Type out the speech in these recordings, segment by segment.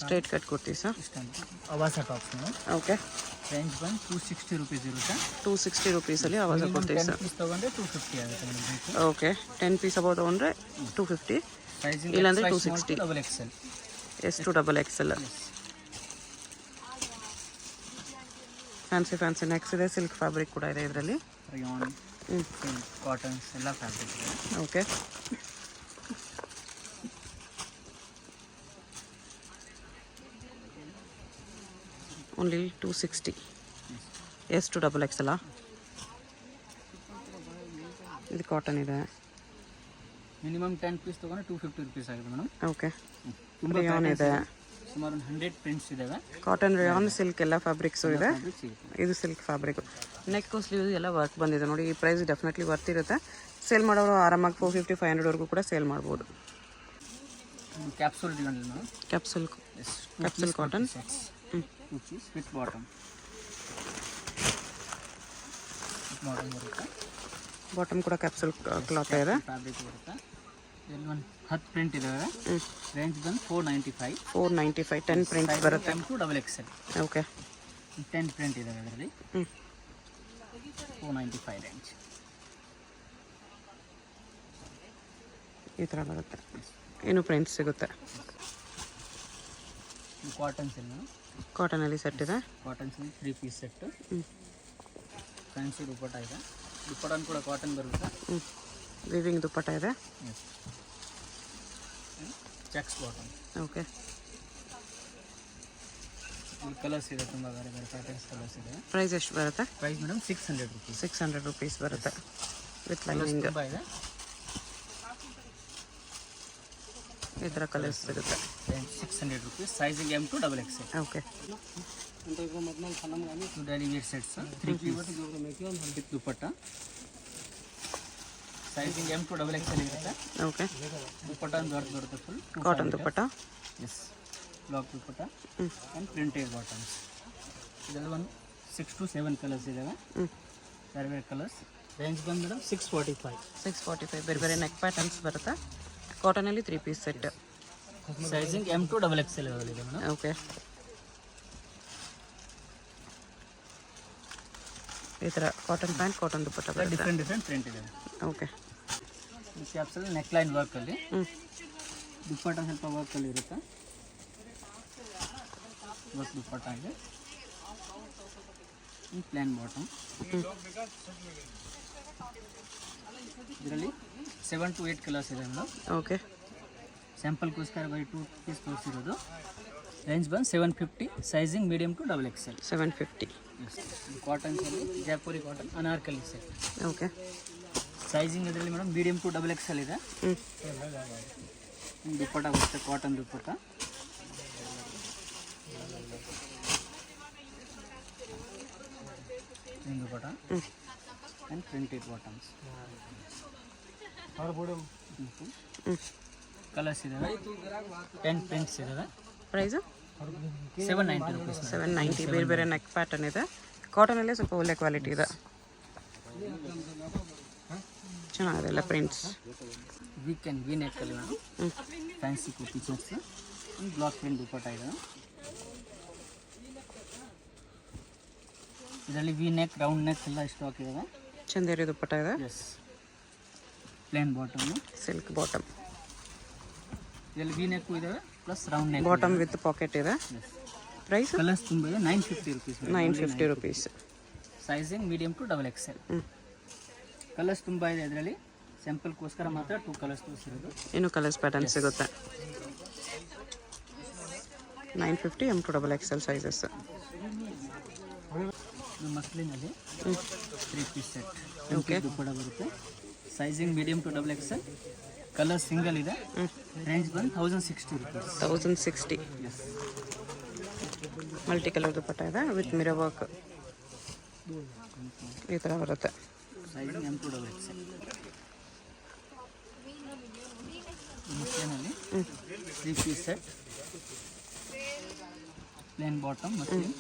Straight cut ಕುರ್ತೀಸಾ? ಅವಾಸ tops madam. Okay. Range ಬಂದು 260 ರೂಪೀಸ್ ಇರುತ್ತೆ. 260 ರೂಪೀಸಲ್ಲಿ ಅವಾಸ ಕುರ್ತೀಸ. 10 ಪೀಸ್ ತೊಗೊಂಡ್ರೆ 250 ಆಗುತ್ತೆ ಮೇಡಮ್. ಓಕೆ. 10 ಪೀಸ್ ಅಬೌವ್ ತೊಗೊಂಡ್ರೆ 250, ಸೈಜಿಂಗ್ ಇಲ್ಲಾಂದರೆ 260. Double XL. ಎಷ್ಟು ಡಬಲ್ ಎಕ್ಸೆಲ್. ಫ್ಯಾನ್ಸಿ ನೆಕ್ಸ್ ಇದೆ. ಸಿಲ್ಕ್ ಫ್ಯಾಬ್ರಿಕ್ ಕೂಡ ಇದೆ ಇದರಲ್ಲಿ. ರಿಯಾನ್, ಕಾಟನ್ಸ್ ಎಲ್ಲ ಫ್ಯಾಬ್ರಿಕ್ ಇದೆ. ಓಕೆ. ಓನ್ಲಿ 260. ಎಷ್ಟು ಡಬಲ್ ಎಕ್ಸೆಲ್ಲ? ಇದು ಕಾಟನ್ ಇದೆ. ಮಿನಿಮಮ್ 10 ಪೀಸ್ ತೊಗೊಂಡ್ರೆ 250 ರೂಪೀಸ್ ಆಗಿದೆ ಮೇಡಮ್. ಓಕೆ. ತುಂಬ ರಿಯಾನ್ ಇದೆ. ಸುಮಾರು 100 ಪ್ರಿಂಟ್ಸ್ ಇದಾವೆ. ಕಾಟನ್, ರಿಯಾನ್, ಸಿಲ್ಕ್ ಎಲ್ಲ ಫ್ಯಾಬ್ರಿಕ್ಸು ಇದೆ. ಇದು ಸಿಲ್ಕ್ ಫ್ಯಾಬ್ರಿಕ್. ನೆಕ್ ಸ್ಲೀವ್ಸ್ ಎಲ್ಲ ವರ್ಕ್ ಬಂದಿದೆ ನೋಡಿ. ಈ ಪ್ರೈಸ್ ಡೆಫಿನೆಟ್ಲಿ ವರ್ತ್ ಇರುತ್ತೆ. ಸೇಲ್ ಮಾಡೋರು ಆರಾಮಾಗಿ 450, 500ವರೆಗೂ ಕೂಡ ಸೇಲ್ ಮಾಡ್ಬೋದು. Capsule cotton. 2 piece with bottom ಬರುತ್ತೆ. ಬಾಟಮ್ ಕೂಡ ಕ್ಯಾಪ್ಸೂಲ್ ಕ್ಲಾತ್ ಇದೆ. ಫ್ಯಾಬ್ರಿಕ್ ಬರುತ್ತೆ. ಇಲ್ಲಿ ಒಂದು 10 ಪ್ರಿಂಟ್ ಇದಾವೆ. ರೇಂಜ್ ಬಂದು 495. 495. 10 ಪ್ರಿಂಟ್ಸ್ ಬರುತ್ತೆ. Double XL. ಓಕೆ. 10 ಪ್ರಿಂಟ್ ಇದಾವೆ ಅದರಲ್ಲಿ. 495 ರೇಂಜ್. ಈ ಥರ ಬರುತ್ತೆ. ಇನ್ನು ಪ್ರಿಂಟ್ಸ್ ಸಿಗುತ್ತೆ. ಕಾಟನ್ಸ್ ಎಲ್ಲ ಕಾಟನಲ್ಲಿ ಸೆಟ್ ಇದೆ. Cottons 3 piece set. Fancy dupatta ಇದೆ. ದುಪ್ಪಟ್ಟ ಕೂಡ ಕಾಟನ್ ಬರುತ್ತೆ. ವಿವಿಂಗ್ ದುಪ್ಪಟ್ಟ ಇದೆ. Checks bottom. ಓಕೆ. ಈ ಕಲರ್ಸ್ ಇದೆ, ತುಂಬ ಬೇರೆ ಬೇರೆ ಪ್ಯಾಟರ್ನ್ಸ್ ಕಲರ್ಸ್ ಇದೆ. ಪ್ರೈಸ್ ಎಷ್ಟು ಬರುತ್ತೆ? Price madam 600 rupees. 600 ರೂಪೀಸ್ ಬರುತ್ತೆ ವಿತ್ ಲೈನಿಂಗ್. ತುಂಬ ಇದೆ. ಈ ಥರ ಕಲರ್ಸ್ ಸಿಗುತ್ತೆ. 600 rupees. Sizing M to XXL. Okay. Daily wear sets 3 piece with dupatta. Sizing M to XXL ಇರುತ್ತೆ. ಓಕೆ. ದುಪ್ಪಟ್ಟ ದೊಡ್ಡ ಬರುತ್ತೆ full. Cotton dupatta. Yes. Block dupatta and printed bottoms. ಇದೆಲ್ಲ ಒಂದು 6 to 7 ಕಲರ್ಸ್ ಇದ್ದಾವೆ. ಬೇರೆ ಬೇರೆ ಕಲರ್ಸ್. ರೇಂಜ್ ಬಂದು ಮೇಡಮ್ 645. 645. ಬೇರೆ ಬೇರೆ ನೆಕ್ ಪ್ಯಾಟರ್ನ್ಸ್ ಬರುತ್ತೆ. ಕಾಟನಲ್ಲಿ 3 piece set. Sizing M to XXL ಇದೆ ಮೇಡಮ್. ಓಕೆ. ಈ ಥರ ಕಾಟನ್ ಪ್ಯಾಂಟ್, ಕಾಟನ್ ದುಪ್ಪಟ್ಟ ಬರುತ್ತೆ. ಡಿಫ್ರೆಂಟ್ ಪ್ರಿಂಟ್ ಇದೆ. ಓಕೆ. ಈ ಕ್ಯಾಪ್ಸಲ್ಲಿ ನೆಕ್ ಲೈನ್ ವರ್ಕಲ್ಲಿ. ದುಪ್ಪಟ್ಟ ಸ್ವಲ್ಪ ವರ್ಕಲ್ಲಿ ಇರುತ್ತೆ. ವರ್ಕ್ ದುಪ್ಪಟ್ಟ ಇದೆ. ಈ ಪ್ಲೇನ್ ಬಾಟಮ್. ಇದರಲ್ಲಿ 7 to 8 ಕಲರ್ಸ್ ಇದೆ ಮೇಡಮ್. ಓಕೆ. ಸ್ಯಾಂಪಲ್ಗೋಸ್ಕರ ಬೈ 2 ಪೀಸ್ ತೋರಿಸಿರೋದು. ರೇಂಜ್ ಬಂದು 750. Sizing medium to XXL. 750. ಕಾಟನ್ಸಲ್ಲಿ Jaipuri cotton Anarkali set. Okay. Sizing ಇದರಲ್ಲಿ ಮೇಡಮ್ ಮೀಡಿಯಮ್ ಟು XXL ಇದೆ. ದುಪ್ಪಟ್ಟ ಬರುತ್ತೆ, cotton dupatta. Dupatta and printed bottoms. Colours ಇದಾವೆ. 10 ಪ್ರಿಂಟ್ಸ್ ಇದಾವೆ. Price 790 rupees. 790. ಬೇರೆ ಬೇರೆ ನೆಕ್ ಪ್ಯಾಟರ್ನ್ ಇದೆ. ಕಾಟನಲ್ಲೇ ಸ್ವಲ್ಪ ಒಳ್ಳೆ ಕ್ವಾಲಿಟಿ ಇದೆ. ಚೆನ್ನಾಗಿದೆ ಎಲ್ಲ ಪ್ರಿಂಟ್ಸ್. ವಿ ನೆಕ್ಕಲ್ಲಿ ನಾನು fancy kurti checks block print dupatta ಇದೆ. ಇದರಲ್ಲಿ ವಿ ನೆಕ್, ರೌಂಡ್ ನೆಕ್ ಎಲ್ಲ ಸ್ಟಾಕ್ ಇದಾವೆ. ಚಂದೇರಿ ದುಪ್ಪಟ್ಟ ಇದೆ. Yes. Plain bottom, silk bottom. ಇದರಲ್ಲಿ ವಿ ನೆಕ್ ಇದಾವೆ plus round neck. Bottom with pocket ಇದೆ. ಪ್ರೈಸ್ ಕಲರ್ಸ್ ತುಂಬ ಇದೆ. 950 rupees. 950 rupees. Sizing medium to XXL. Colours ತುಂಬ ಇದೆ ಇದರಲ್ಲಿ. ಸ್ಯಾಂಪಲ್ಗೋಸ್ಕರ ಮಾತ್ರ 2 ಕಲರ್ಸ್ ತೋರಿಸಿರೋದು. ಇನ್ನೂ ಕಲರ್ಸ್ ಪ್ಯಾಟರ್ನ್ ಸಿಗುತ್ತೆ. 950 M to XXL ಸೈಜಸ್. ಮಸ್ಲಿನಲ್ಲಿ 3 ಪೀಸ್ ಸೆಟ್. ಓಕೆ. ಕೂಡ ಬರುತ್ತೆ. Sizing medium to XXL. Colour single ಇದೆ. ರೇಂಜ್ ಬಂದು 1060 rupees. 1060. Yes. Multi colour dupatta ಇದೆ ವಿತ್ ಮಿರರ್ ವರ್ಕ್. ಈ ಥರ ಬರುತ್ತೆ. Sizing M to XXL. ಮಸ್ಲಿನಲ್ಲಿ 3 piece set. Plain bottom muslin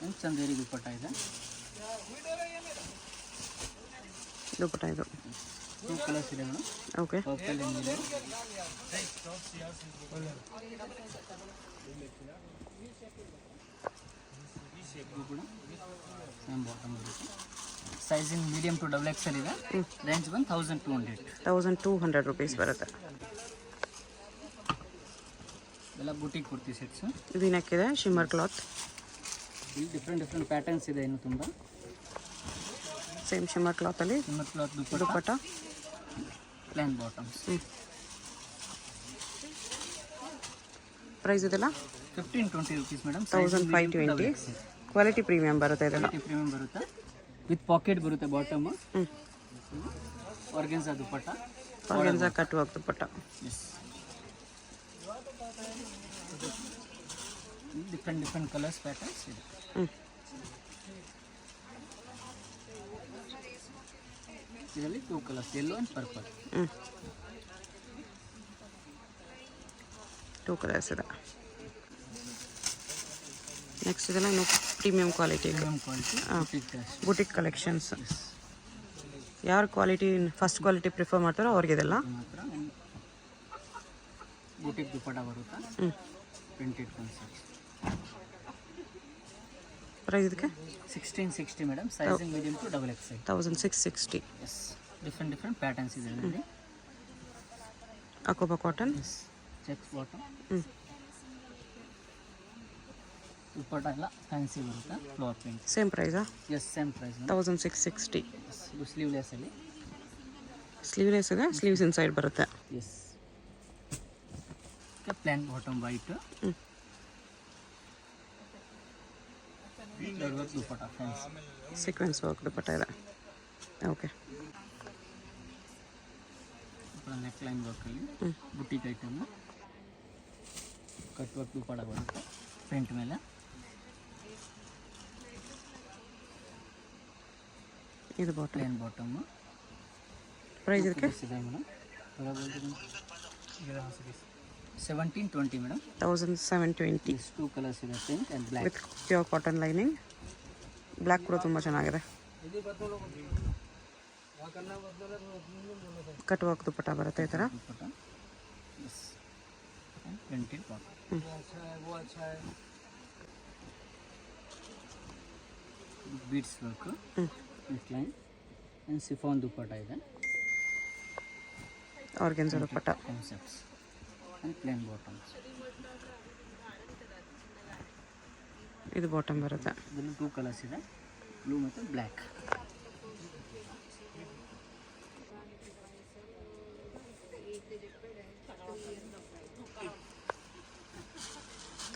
and Chanderi dupatta ಇದೆ. ದುಪ್ಪಟ್ಟ ಇದು ಟೂ ಕಲರ್ಸ್ ಇದೆ ಮೇಡಮ್, ಓಕೆ. ಪರ್ಪಲ್ ಏನಿದೆ ಇದು ಕೂಡ ಸೇಮ್ ಬಾಟಮ್ ಬರುತ್ತೆ. Sizing medium to double XL ಇದೆ. ರೇಂಜ್ ಬಂದು 1200. 1200 ರುಪೀಸ್ ಬರುತ್ತೆ. ಎಲ್ಲ ಬುಟಿಕ್ ಕುರ್ತಿ ಸೆಟ್ಸು. ಇದು ನೆಕ್ಕಿದೆ ಶಿಮ್ಮರ್ ಕ್ಲಾತ್, ಇಲ್ಲಿ ಡಿಫ್ರೆಂಟ್ ಪ್ಯಾಟರ್ನ್ಸ್ ಇದೆ ಇನ್ನು ತುಂಬ. ಸೇಮ್ ಶಿಮ್ಮರ್ ಕ್ಲಾತಲ್ಲಿ ಶಿಮ್ಮರ್ ಕ್ಲಾತ್ ದುಪ್ಪಟ್ಟ, ಪ್ಲೇನ್ ಬಾಟಮ್ಸ್. ಪ್ರೈಸ್ ಇದೆಲ್ಲ 1520 ರುಪೀಸ್ ಮೇಡಮ್. 1520. ಕ್ವಾಲಿಟಿ ಪ್ರೀಮಿಯಂ ಬರುತ್ತೆ ಇದೆಲ್ಲ. ಪ್ರೀಮಿಯಂ ಬರುತ್ತೆ, ವಿತ್ ಪಾಕೆಟ್ ಬರುತ್ತೆ ಬಾಟಮ್. ಆರ್ಗೆನ್ಸಾ ದುಪ್ಪಟ್ಟ, ಆರ್ಗೆನ್ಸಾ ಕಟ್ಟುವ ದುಪ್ಪಟ್ಟ. ಎಸ್, ಡಿಫ್ರೆಂಟ್ ಕಲರ್ಸ್ ಪ್ಯಾಟರ್ನ್ಸ್ ಇದೆ. ಇದರಲ್ಲಿ 2 colours, yellow and purple. 2 colours ಇದೆ. ನೆಕ್ಸ್ಟ್ ಇದೆಲ್ಲ ಇನ್ನು ಪ್ರೀಮಿಯಂ ಕ್ವಾಲಿಟಿ, ಬುಟಿಕ್ ಕಲೆಕ್ಷನ್ಸ್. ಯಾರು ಕ್ವಾಲಿಟಿ ಫಸ್ಟ್ ಕ್ವಾಲಿಟಿ ಪ್ರಿಫರ್ ಮಾಡ್ತಾರೋ ಅವ್ರಿಗೆದೆಲ್ಲ ಮಾತ್ರ ಬುಟಿಕ್ ದುಪ್ಪಟ್ಟ ಬರುತ್ತೆ. Printed concept. ಪ್ರೈಸ್ ಇದಕ್ಕೆ 1660 madam. Sizing medium to double XL. 1660. Yes, different patterns ಇದೆ ಇದರಲ್ಲಿ. ಅಕೋಬಾ ಕಾಟನ್, ಚೆಕ್ಸ್ ಬಾಟಮ್. ದುಪ್ಪಟ್ಟ ಎಲ್ಲ ಫ್ಯಾನ್ಸಿ ಬರುತ್ತೆ, ಫ್ಲೋರ್ ಪ್ರಿಂಟ್. ಸೇಮ್ ಪ್ರೈಸಾ? Yes, same price. 1660. ಇದು ಸ್ಲೀವ್ಲೆಸ್ ಅಲ್ಲಿ. ಸ್ಲೀವ್ಲೆಸ್ ಇದೆ, ಸ್ಲೀವ್ಸ್ ಇನ್ಸೈಡ್ ಬರುತ್ತೆ. Yes, plain bottom white. Dupatta fancy sequins work dupatta ಇದೆ. ಓಕೆ. ನೆಕ್ ಲೈನ್ ವರ್ಕಲ್ಲಿ boutique item. Cut work dupatta ಬರುತ್ತೆ ಪ್ರಿಂಟ್ ಮೇಲೆ. ಇದು ಬಾಟಮ್, ಪ್ಲೇನ್ ಬಾಟಮ್. ಪ್ರೈಸ್ ಇದಕ್ಕೆ ಇದೆ ಮೇಡಮ್. 1720 ಮೇಡಮ್. 1720. 2 ಕಲರ್ಸ್ ಇದೆ, pink and black. With pure cotton lining. Black ಕೂಡ ತುಂಬ ಚೆನ್ನಾಗಿದೆ. ಕಟ್ ವರ್ಕ್ ದುಪ್ಪಟ್ಟ ಬರುತ್ತೆ ಈ ಥರ. Printed bottom. Beads work, neck line and chiffon dupatta ಇದೆ. Organza dupatta. Concepts and plain bottoms. ಇದು ಬಾಟಮ್ ಬರುತ್ತೆ. ಇದರಲ್ಲಿ 2 ಕಲರ್ಸ್ ಇದೆ, ಬ್ಲೂ ಮತ್ತು black.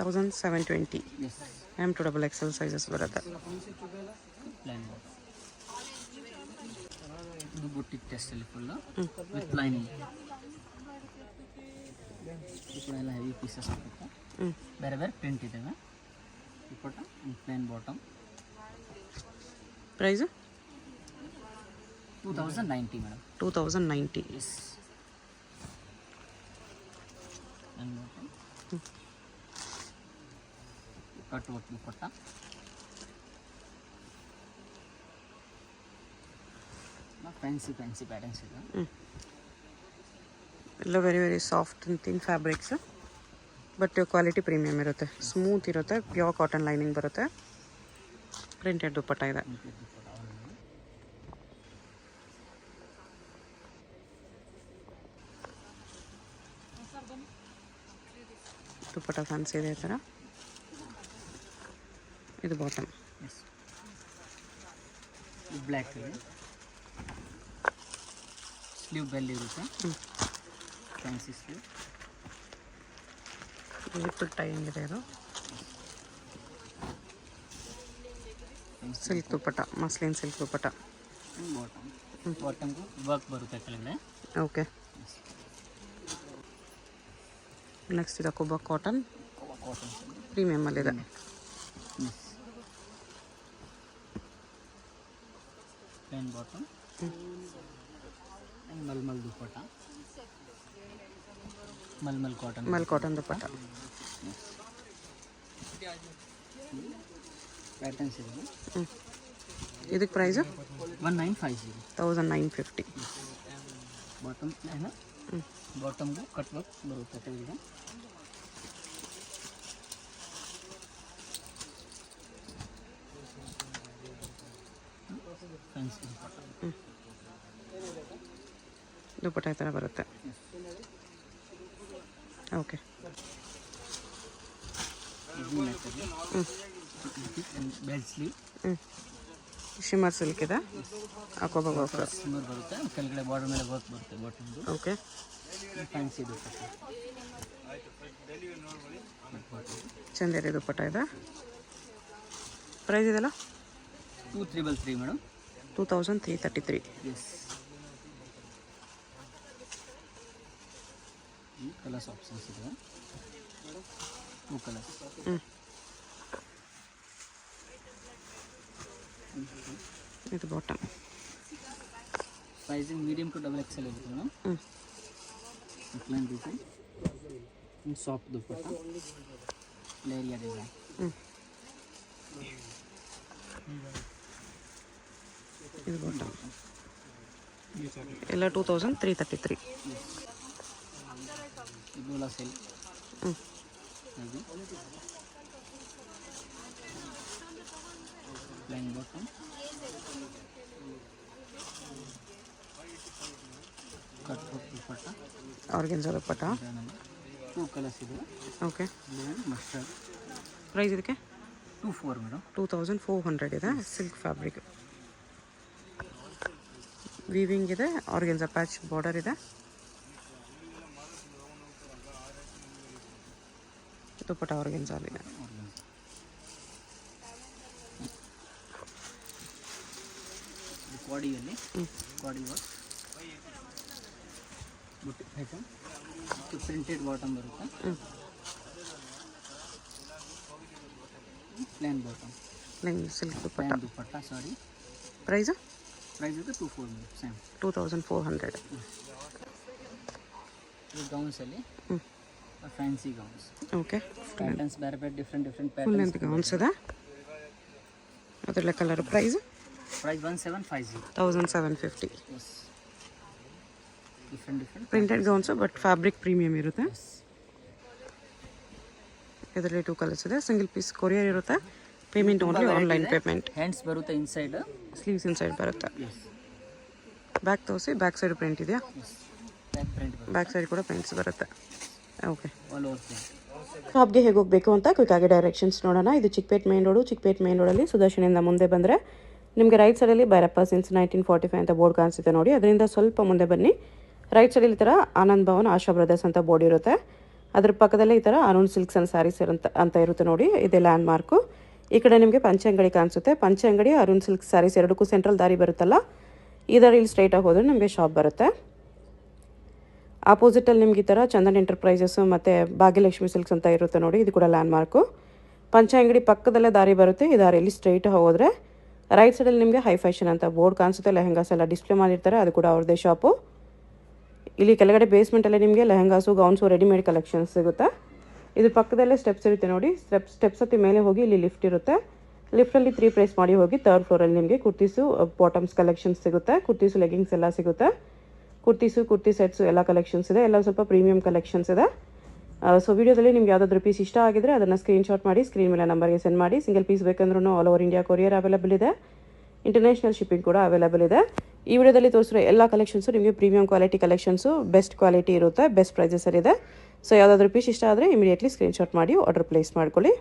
$1,720. Yes, M to double XL sizes ಬರುತ್ತೆ. Plain bottom. ಇದು ಬುಟ್ಟಿಕ್ ಟೆಸ್ಟಲ್ಲಿ ಫುಲ್ಲು ವಿತ್ ಲೈನಿಂಗ್. ಇದು ಕೂಡ ಎಲ್ಲ ಹೆವಿ ಪೀಸಸ್ ಬರುತ್ತೆ. ಬೇರೆ ಬೇರೆ ಪ್ರಿಂಟ್ ಇದ್ದಾವೆ. Dupatta and plain bottom. Price 2090 madam. 2090. Yes, plain bottom. Cut work dupatta. Fancy patterns ಇದೆ. ಎಲ್ಲ very very soft and thin fabrics, but quality premium ಇರುತ್ತೆ. ಸ್ಮೂತ್ ಇರುತ್ತೆ, ಪ್ಯೂರ್ ಕಾಟನ್ ಲೈನಿಂಗ್ ಬರುತ್ತೆ. ಪ್ರಿಂಟೆಡ್ ದುಪ್ಪಟ್ಟ ಇದೆ. ದುಪ್ಪಟ್ಟ ಫ್ಯಾನ್ಸಿ ಇದೆ ಈ ಥರ. ಇದು ಬಾಟಮ್. ಎಸ್, ಬ್ಲ್ಯಾಕ್ ಇದೆ. ಸ್ಲೀವ್ ಬೆಲ್ ಇರುತ್ತೆ, ಫ್ಯಾನ್ಸಿ ಸ್ಲೀವ್. ಜಿಪ್ ಟೈಯಿಂಗ್ ಇದೆ ಇದು. Silk dupatta, muslin silk dupatta. ಬಾಟಮ್ಗೂ ವರ್ಕ್ ಬರುತ್ತೆ ಕೆಳಗಡೆ. ಓಕೆ. ನೆಕ್ಸ್ಟ್ ಇದು ಅಕೋಬಾ ಕಾಟನ್, ಪ್ರೀಮಿಯಮಲ್ಲಿದೆ. Plain bottom and malmal dupatta. Malmal cotton dupatta. Patterns ಇದೆ. ಇದಕ್ಕೆ ಪ್ರೈಸು 1950. 1950. ಬಾಟಮ್ ಪ್ಲೇನ್, ಬಾಟಮ್ಗೂ ಕಟ್ ವರ್ಕ್ ಬರುತ್ತೆ ಕೆಳಗಡೆ. ಫ್ಯಾನ್ಸಿ ದುಪ್ಪಟ್ಟ ಈ ಥರ ಬರುತ್ತೆ. Okay, belt sleeve, shimmer silk ಇದೆ, ಹಾಕೋಬೋಗೋಸ್ಕರ ಸಿಮ್ಮರ್ ಬರುತ್ತೆ. ಕೆಳಗಡೆ ಬಾರ್ಡರ್ ಮೇಲೆ ವರ್ಕ್ ಬರುತ್ತೆ ಬಾಟಮ್ದು. ಓಕೆ, ಫ್ಯಾನ್ಸಿ ದುಪ್ಪಟ್ಟ, ಚಂದೇರಿ ದುಪ್ಪಟ್ಟ ಇದೆ. ಪ್ರೈಸ್ ಇದೆಲ್ಲ 2333 ಮೇಡಮ್. 2333. ಎಸ್, ಕಲರ್ಸ್ ಆಪ್ಷನ್ಸ್ ಇದೆ, 2 ಕಲರ್ಸ್. ಇದು bottom. Sizing medium to double XL ಇರುತ್ತೆ madam. Plain design, soft dupatta, ಲೇರಿಯಾ ಡಿಸೈನ್. ಇದು ಬಾಟಮ್. ಎಲ್ಲ 2333. ಇಬೋಲಾ silk, plain bottom, cut dupatta, organza dupatta. 2 colours ಇದೆ. Okay, mustard. ಪ್ರೈಸ್ ಇದಕ್ಕೆ 24 ಮೇಡಮ್. 2400 ಇದೆ. ಸಿಲ್ಕ್ ಫ್ಯಾಬ್ರಿಕ್, ವೀವಿಂಗ್ ಇದೆ, ಆರ್ಗೆನ್ಜಾ ಪ್ಯಾಚ್ ಬಾರ್ಡರ್ ಇದೆ. ದುಪ್ಪಟ್ಟ ಆರ್ಗೆನ್ಜಾಲಿದೆ. ಬಾಡಿಯಲ್ಲಿ ಬಾಡಿ ವರ್ಕ್, ಬುಟ್ಟಿ ಐಟಮ್, ಪ್ರಿಂಟೆಡ್ ಬಾಟಮ್ ಬರುತ್ತೆ. Plain bottom, plain silk dupatta. Plain dupatta, sorry. Price price ಇದೆ 24 ಸೇಮ್ 2400. ಇದು ಗೌನ್ಸಲ್ಲಿ ಫ್ಯಾನ್ಸಿ ಗೌನ್ಸ್. ಓಕೆ, ಪ್ಯಾಟರ್ನ್ಸ್ ಬೇರೆ ಬೇರೆ different full patterns. Length gowns ಇದೆ. ಅದೆಲ್ಲ colour. Price 1750. 1750. Yes, different printed gowns, but fabric premium ಇರುತ್ತೆ. ಎಸ್. ಇದರಲ್ಲಿ 2 ಕಲರ್ಸ್ ಇದೆ. ಸಿಂಗಲ್ ಪೀಸ್ ಕೊರಿಯರ್ ಇರುತ್ತೆ. Payment only online payment. Hands ಬರುತ್ತೆ ಇನ್ಸೈಡ್, ಸ್ಲೀವ್ಸ್ ಇನ್ಸೈಡ್ ಬರುತ್ತೆ. ಎಸ್. ಬ್ಯಾಕ್ ತೋರಿಸಿ. ಬ್ಯಾಕ್ ಸೈಡ್ ಪ್ರಿಂಟ್ ಇದೆಯಾ? ಎಸ್, ಬ್ಯಾಕ್ ಪ್ರಿಂಟ್ ಬರುತ್ತೆ, ಬ್ಯಾಕ್ ಸೈಡ್ ಕೂಡ ಪ್ರಿಂಟ್ಸ್ ಬರುತ್ತೆ. Okay, all over print. ಶಾಪ್ಗೆ ಹೇಗೆ ಹೋಗಬೇಕು ಅಂತ ಕ್ವಿಕ್ ಆಗಿ ಡೈರೆಕ್ಷನ್ಸ್ ನೋಡೋಣ. ಇದು Chickpet main road. Chickpet main ರೋಡಲ್ಲಿ ಸುದರ್ಶನಿಂದ ಮುಂದೆ ಬಂದರೆ ನಿಮಗೆ ರೈಟ್ ಸೈಡಲ್ಲಿ ಭೈರಪ್ಪ ಸಿನ್ಸ್ 1945 ಅಂತ ಬೋರ್ಡ್ ಕಾಣಿಸುತ್ತೆ ನೋಡಿ. ಅದರಿಂದ ಸ್ವಲ್ಪ ಮುಂದೆ ಬನ್ನಿ. ರೈಟ್ ಸೈಡಲ್ಲಿ ಈ ಥರ ಆನಂದ್ ಭವನ್ ಆಶಾ ಬ್ರದರ್ಸ್ ಅಂತ ಬೋರ್ಡ್ ಇರುತ್ತೆ. ಅದ್ರ ಪಕ್ಕದಲ್ಲೇ ಈ ಥರ ಅರುಣ್ ಸಿಲ್ಕ್ಸ್ ಅಂಡ್ ಸ್ಯಾರೀಸ್ ಅಂತ ಇರುತ್ತೆ ನೋಡಿ. ಇದೆ ಲ್ಯಾಂಡ್ ಮಾರ್ಕು. ಈ ಕಡೆ ನಿಮಗೆ ಪಂಚೆ ಅಂಗಡಿ ಕಾಣಿಸುತ್ತೆ. ಪಂಚೆ ಅಂಗಡಿ, ಅರುಣ್ ಸಿಲ್ಕ್ ಸ್ಯಾರೀಸ್ ಎರಡಕ್ಕೂ ಸೆಂಟ್ರಲ್ ದಾರಿ ಬರುತ್ತಲ್ಲ, ಇದರ ಇಲ್ಲಿ ಸ್ಟ್ರೈಟಾಗಿ ಹೋದರೆ ನಿಮಗೆ ಶಾಪ್ ಬರುತ್ತೆ. ಆಪೋಸಿಟಲ್ಲಿ ನಿಮ್ಗೆ ಈ ಥರ ಚಂದನ್ ಎಂಟರ್ಪ್ರೈಸಸ್ಸು ಮತ್ತು ಭಾಗ್ಯಲಕ್ಷ್ಮಿ ಸಿಲ್ಕ್ಸ್ ಅಂತ ಇರುತ್ತೆ ನೋಡಿ. ಇದು ಕೂಡ ಲ್ಯಾಂಡ್ ಮಾರ್ಕು. ಪಂಚೆ ಅಂಗಡಿ ಪಕ್ಕದಲ್ಲೇ ದಾರಿ ಬರುತ್ತೆ. ಈ ದಾರಿಯಲ್ಲಿ ಸ್ಟ್ರೈಟ್ ಹೋದರೆ ರೈಟ್ ಸೈಡಲ್ಲಿ ನಿಮಗೆ ಹೈ ಫ್ಯಾಷನ್ ಅಂತ ಬೋರ್ಡ್ ಕಾಣಿಸುತ್ತೆ. ಲೆಹೆಂಗಾಸ್ ಎಲ್ಲ ಡಿಸ್ಪ್ಲೇ ಮಾಡಿರ್ತಾರೆ, ಅದು ಕೂಡ ಅವ್ರದ್ದೇ ಶಾಪು. ಇಲ್ಲಿ ಕೆಳಗಡೆ ಬೇಸ್ಮೆಂಟಲ್ಲಿ ನಿಮಗೆ ಲೆಹೆಂಗಾಸು, ಗೌನ್ಸು, ರೆಡಿಮೇಡ್ ಕಲೆಕ್ಷನ್ಸ್ ಸಿಗುತ್ತೆ. ಇದ್ರ ಪಕ್ಕದಲ್ಲೇ ಸ್ಟೆಪ್ಸ್ ಇರುತ್ತೆ ನೋಡಿ. ಸ್ಟೆಪ್ಸ್ ಹತ್ತಿ ಮೇಲೆ ಹೋಗಿ ಇಲ್ಲಿ ಲಿಫ್ಟ್ ಇರುತ್ತೆ. ಲಿಫ್ಟಲ್ಲಿ 3 ಪ್ರೆಸ್ ಮಾಡಿ ಹೋಗಿ 3rd ಫ್ಲೋರಲ್ಲಿ ನಿಮಗೆ ಕುರ್ತೀಸು, ಬಾಟಮ್ಸ್ ಕಲೆಕ್ಷನ್ಸ್ ಸಿಗುತ್ತೆ. ಕುರ್ತೀಸು, ಲೆಗಿಂಗ್ಸ್ ಎಲ್ಲ ಸಿಗುತ್ತೆ. ಕುರ್ತಿ ಸೆಟ್ಸು ಎಲ್ಲ ಕಲೆಕ್ಷನ್ಸ್ ಇದೆ. ಎಲ್ಲ ಸ್ವಲ್ಪ ಪ್ರೀಮಿಯಂ ಕಲೆಕ್ಷನ್ಸ್ ಇದೆ. ಸೊ ವಿಡಿಯೋದಲ್ಲಿ ನಿಮ್ಗೆ ಯಾವುದಾದ್ರೂ ಪೀಸ್ ಇಷ್ಟ ಆಗಿದ್ರೆ ಅದನ್ನು ಸ್ಕ್ರೀನ್ಶಾಟ್ ಮಾಡಿ ಸ್ಕ್ರೀನ್ ಮೇಲೆ ನಂಬರ್ಗೆ ಸೆಂಡ್ ಮಾಡಿ. ಸಿಂಗಲ್ ಪೀಸ್ ಬೇಕಂದ್ರೂ all over India courier available ಇದೆ. ಇಂಟರ್ನ್ಯಾಷನಲ್ ಶಿಪ್ಪಿಂಗ್ ಕೂಡ ಅವೈಲೇಬಲ್ ಇದೆ. ಈ ವಿಡಿಯೋದಲ್ಲಿ ತೋರಿಸಿರೋ ಎಲ್ಲ ಕಲೆಕ್ಷನ್ಸು ನಿಮಗೆ premium quality collections, best quality ಇರುತ್ತೆ, ಬೆಸ್ಟ್ ಪ್ರೈಸಸಲ್ಲಿದೆ. ಸೊ ಯಾವುದಾದ್ರೂ ಪೀಸ್ ಇಷ್ಟ ಆದರೆ ಇಮಿಡಿಯೇಟ್ಲಿ ಸ್ಕ್ರೀನ್ಶಾಟ್ ಮಾಡಿ ಆರ್ಡರ್ ಪ್ಲೇಸ್ ಮಾಡ್ಕೊಳ್ಳಿ.